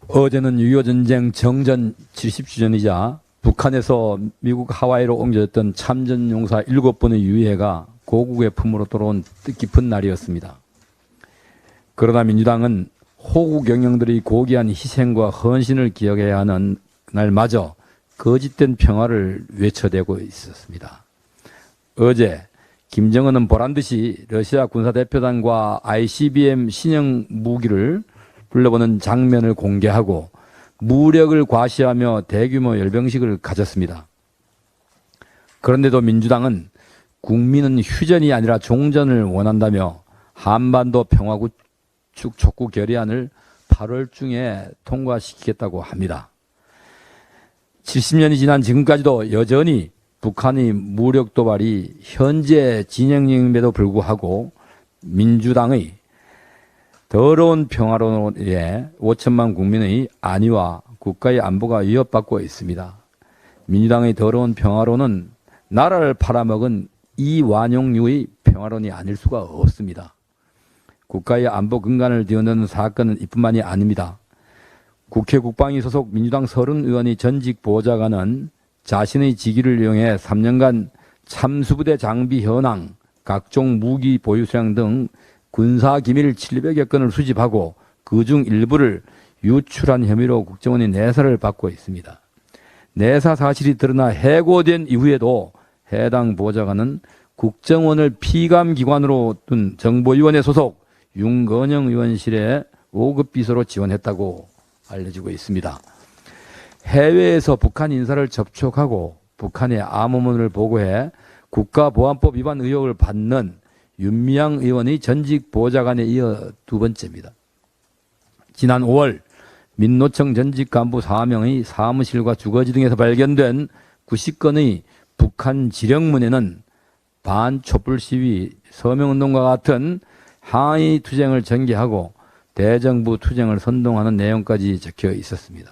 어제는 6.25 전쟁 정전 70주년이자 북한에서 미국 하와이로 옮겨졌던 참전용사 7번의 유해가 고국의 품으로 돌아온 뜻깊은 날이었습니다. 그러나 민주당은 호국 영령들의 고귀한 희생과 헌신을 기억해야 하는 날마저 거짓된 평화를 외쳐대고 있었습니다. 어제 김정은은 보란듯이 러시아 군사대표단과 ICBM 신형 무기를 불러보는 장면을 공개하고 무력을 과시하며 대규모 열병식을 가졌습니다. 그런데도 민주당은 국민은 휴전이 아니라 종전을 원한다며 한반도 평화구축 촉구 결의안을 8월 중에 통과시키겠다고 합니다. 70년이 지난 지금까지도 여전히 북한의 무력 도발이 현재 진행형임에도 불구하고 민주당의 더러운 평화론에 5천만 국민의 안위와 국가의 안보가 위협받고 있습니다. 민주당의 더러운 평화론은 나라를 팔아먹은 이완용류의 평화론이 아닐 수가 없습니다. 국가의 안보 근간을 뒤흔드는 사건은 이뿐만이 아닙니다. 국회 국방위 소속 민주당 30의원의 전직 보좌관은 자신의 직위를 이용해 3년간 참수부대 장비 현황, 각종 무기 보유 수량 등 군사기밀 700여 건을 수집하고 그중 일부를 유출한 혐의로 국정원의 내사를 받고 있습니다. 내사 사실이 드러나 해고된 이후에도 해당 보좌관은 국정원을 피감기관으로 둔 정보위원회 소속 윤건영 의원실에 5급 비서로 지원했다고 알려지고 있습니다. 해외에서 북한 인사를 접촉하고 북한의 암호문을 보고해 국가보안법 위반 의혹을 받는 윤미향 의원의 전직 보좌관에 이어 두 번째입니다. 지난 5월 민노총 전직 간부 4명의 사무실과 주거지 등에서 발견된 90건의 북한 지령문에는 반촛불 시위, 서명운동과 같은 항의 투쟁을 전개하고 대정부 투쟁을 선동하는 내용까지 적혀 있었습니다.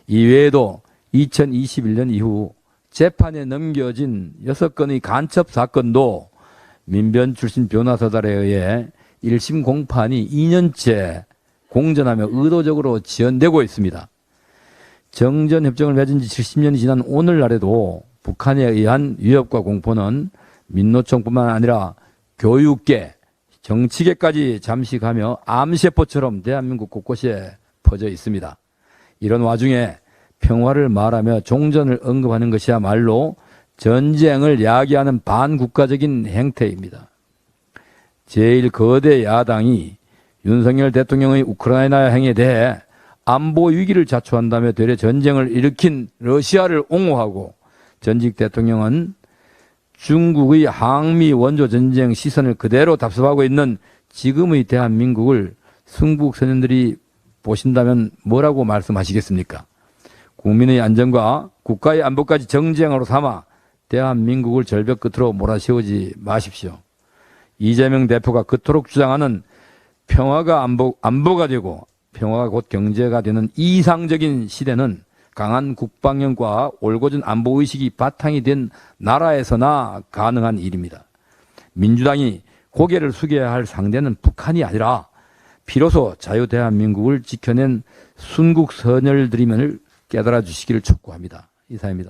이외에도 2021년 이후 재판에 넘겨진 6건의 간첩 사건도 민변 출신 변호사들에 의해 1심 공판이 2년째 공전하며 의도적으로 지연되고 있습니다. 정전협정을 맺은 지 70년이 지난 오늘날에도 북한에 의한 위협과 공포는 민노총뿐만 아니라 교육계, 정치계까지 잠식하며 암세포처럼 대한민국 곳곳에 퍼져 있습니다. 이런 와중에 평화를 말하며 종전을 언급하는 것이야말로 전쟁을 야기하는 반국가적인 행태입니다. 제1거대 야당이 윤석열 대통령의 우크라이나 행위에 대해 안보 위기를 자초한다며 되레 전쟁을 일으킨 러시아를 옹호하고 전직 대통령은 중국의 항미 원조 전쟁 시선을 그대로 답습하고 있는 지금의 대한민국을 승국선연들이 보신다면 뭐라고 말씀하시겠습니까? 국민의 안전과 국가의 안보까지 정쟁으로 삼아 대한민국을 절벽 끝으로 몰아세우지 마십시오. 이재명 대표가 그토록 주장하는 평화가 안보가 되고 평화가 곧 경제가 되는 이상적인 시대는 강한 국방력과 올곧은 안보의식이 바탕이 된 나라에서나 가능한 일입니다. 민주당이 고개를 숙여야 할 상대는 북한이 아니라 비로소 자유대한민국을 지켜낸 순국선열들임을 깨달아 주시기를 촉구합니다. 이상입니다.